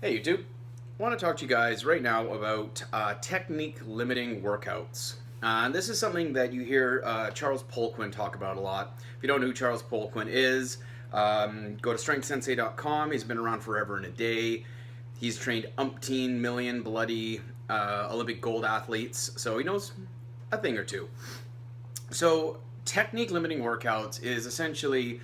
Hey YouTube, I want to talk to you guys right now about technique limiting workouts. This is something that you hear Charles Poliquin talk about a lot. If you don't know who Charles Poliquin is, go to strengthsensei.com. He's been around forever and a day. He's trained umpteen million bloody Olympic gold athletes, so he knows a thing or two. So, technique limiting workouts is essentially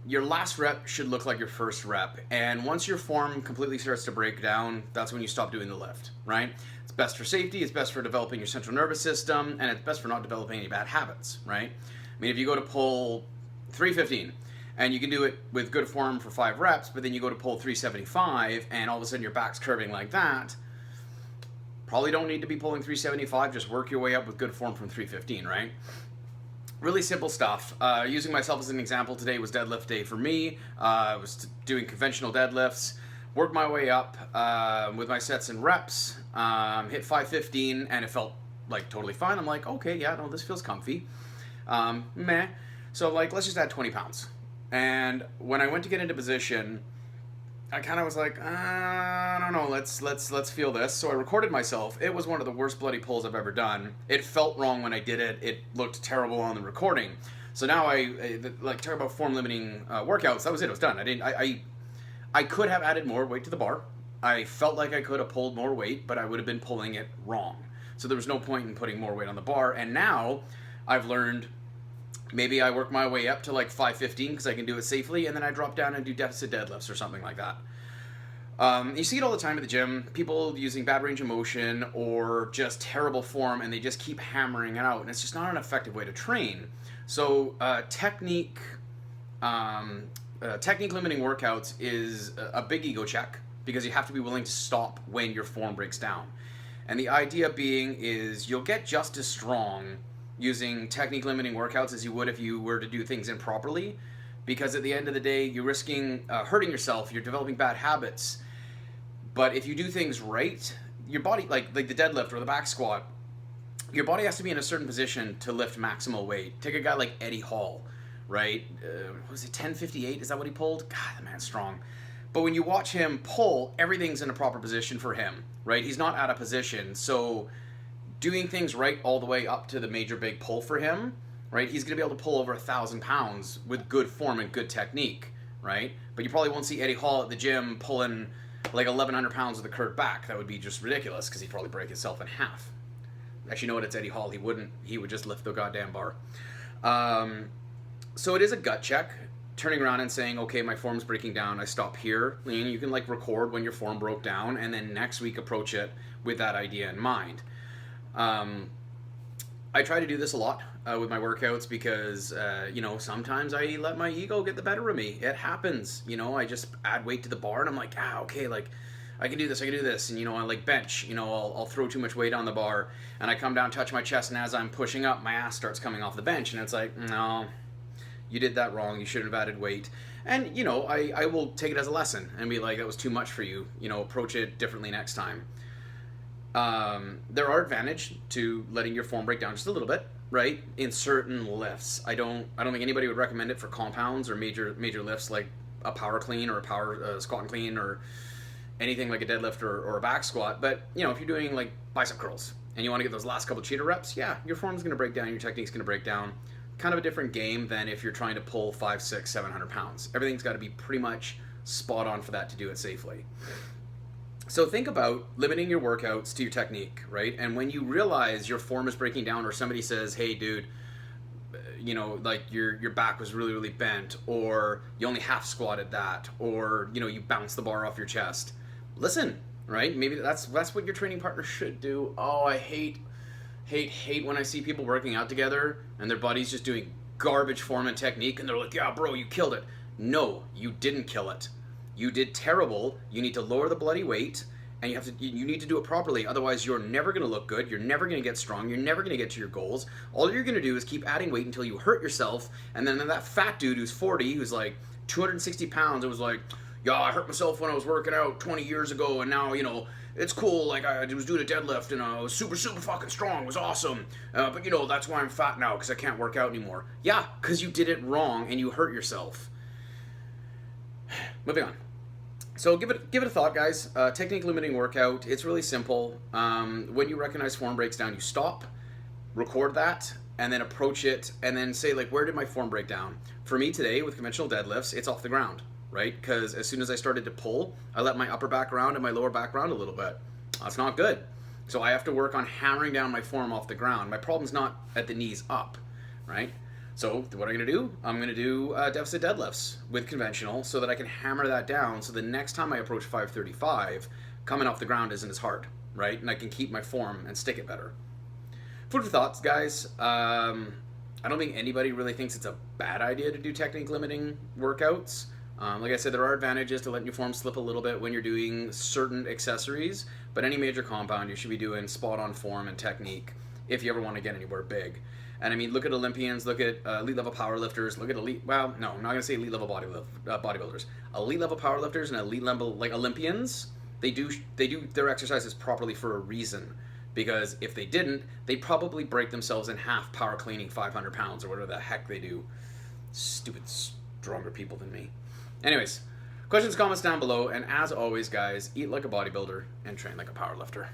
your last rep should look like your first rep. And once your form completely starts to break down, that's when you stop doing the lift, right? It's best for safety, it's best for developing your central nervous system, and it's best for not developing any bad habits, right? I mean, if you go to pull 315 and you can do it with good form for 5 reps, but then you go to pull 375 and all of a sudden your back's curving like that, probably don't need to be pulling 375, just work your way up with good form from 315, right? Really simple stuff. Using myself as an example, today was deadlift day for me. I was doing conventional deadlifts, worked my way up with my sets and reps, hit 515, and it felt like totally fine. I'm like, okay, yeah, no, this feels comfy. Meh. So like, let's just add 20 pounds. And when I went to get into position, I kind of was like, I don't know, let's feel this. So I recorded myself. It was one of the worst bloody pulls I've ever done. It felt wrong when I did it. It looked terrible on the recording. So now I like talk about form limiting workouts. That was it. It was done. I could have added more weight to the bar. I felt like I could have pulled more weight, but I would have been pulling it wrong. So there was no point in putting more weight on the bar. And now I've learned. Maybe I work my way up to like 515 because I can do it safely, and then I drop down and do deficit deadlifts or something like that. You see it all the time at the gym, people using bad range of motion or just terrible form, and they just keep hammering it out, and it's just not an effective way to train. So technique limiting workouts is a big ego check because you have to be willing to stop when your form breaks down. And the idea being is you'll get just as strong using technique limiting workouts as you would if you were to do things improperly, because at the end of the day you're risking hurting yourself, you're developing bad habits. But if you do things right, your body, like the deadlift or the back squat, your body has to be in a certain position to lift maximal weight. Take a guy like Eddie Hall, right? Was it 1058? Is that what he pulled? God, the man's strong. But when you watch him pull, everything's in a proper position for him, right? He's not out of position. So doing things right all the way up to the major big pull for him, right? He's going to be able to pull over 1,000 pounds with good form and good technique, right? But you probably won't see Eddie Hall at the gym pulling like 1,100 pounds with a curved back. That would be just ridiculous because he'd probably break himself in half. Actually, you know what? It's Eddie Hall. He wouldn't. He would just lift the goddamn bar. So it is a gut check. Turning around and saying, okay, my form's breaking down. I stop here. And you can like record when your form broke down, and then next week approach it with that idea in mind. I try to do this a lot with my workouts because, sometimes I let my ego get the better of me. It happens. I just add weight to the bar and I'm like, okay, like I can do this. And, I like bench, I'll throw too much weight on the bar and I come down, touch my chest. And as I'm pushing up, my ass starts coming off the bench. And it's like, no, you did that wrong. You shouldn't have added weight. And, I will take it as a lesson and be like, that was too much for you. Approach it differently next time. There are advantages to letting your form break down just a little bit, right? In certain lifts. I don't think anybody would recommend it for compounds or major lifts like a power clean or a power squat and clean or anything like a deadlift or a back squat. But, if you're doing like bicep curls and you want to get those last couple cheater reps, yeah, your form's going to break down, your technique's going to break down. Kind of a different game than if you're trying to pull 500, 600, 700 pounds. Everything's got to be pretty much spot on for that to do it safely. So think about limiting your workouts to your technique, right? And when you realize your form is breaking down or somebody says, hey, dude, like your back was really, really bent, or you only half squatted that, or, you bounced the bar off your chest. Listen, right? Maybe that's what your training partner should do. Oh, I hate when I see people working out together and their buddy's just doing garbage form and technique and they're like, yeah, bro, you killed it. No, you didn't kill it. You did terrible. You need to lower the bloody weight, and you need to do it properly. Otherwise, you're never going to look good. You're never going to get strong. You're never going to get to your goals. All you're going to do is keep adding weight until you hurt yourself. And then that fat dude who's 40, who's like 260 pounds, it was like, yeah, I hurt myself when I was working out 20 years ago, and now, it's cool. Like, I was doing a deadlift, and I was super, super fucking strong. It was awesome. But, that's why I'm fat now, because I can't work out anymore. Yeah, because you did it wrong, and you hurt yourself. Moving on. So give it a thought, guys. Technique limiting workout. It's really simple. When you recognize form breaks down, you stop, record that, and then approach it, and then say like, where did my form break down? For me today with conventional deadlifts, it's off the ground, right? Because as soon as I started to pull, I let my upper back round and my lower back round a little bit. That's not good. So I have to work on hammering down my form off the ground. My problem's not at the knees up, right? So what I'm going to do, I'm going to do deficit deadlifts with conventional so that I can hammer that down so the next time I approach 535, coming off the ground isn't as hard, right? And I can keep my form and stick it better. Food for thoughts, guys. I don't think anybody really thinks it's a bad idea to do technique limiting workouts. Like I said, there are advantages to letting your form slip a little bit when you're doing certain accessories, but any major compound, you should be doing spot on form and technique if you ever want to get anywhere big. And I mean, look at Olympians, look at elite level powerlifters, look at well, no, I'm not going to say elite level bodybuilders. Elite level powerlifters and elite level like Olympians, they do their exercises properly for a reason. Because if they didn't, they'd probably break themselves in half power cleaning 500 pounds or whatever the heck they do. Stupid, stronger people than me. Anyways, questions, comments down below. And as always, guys, eat like a bodybuilder and train like a powerlifter.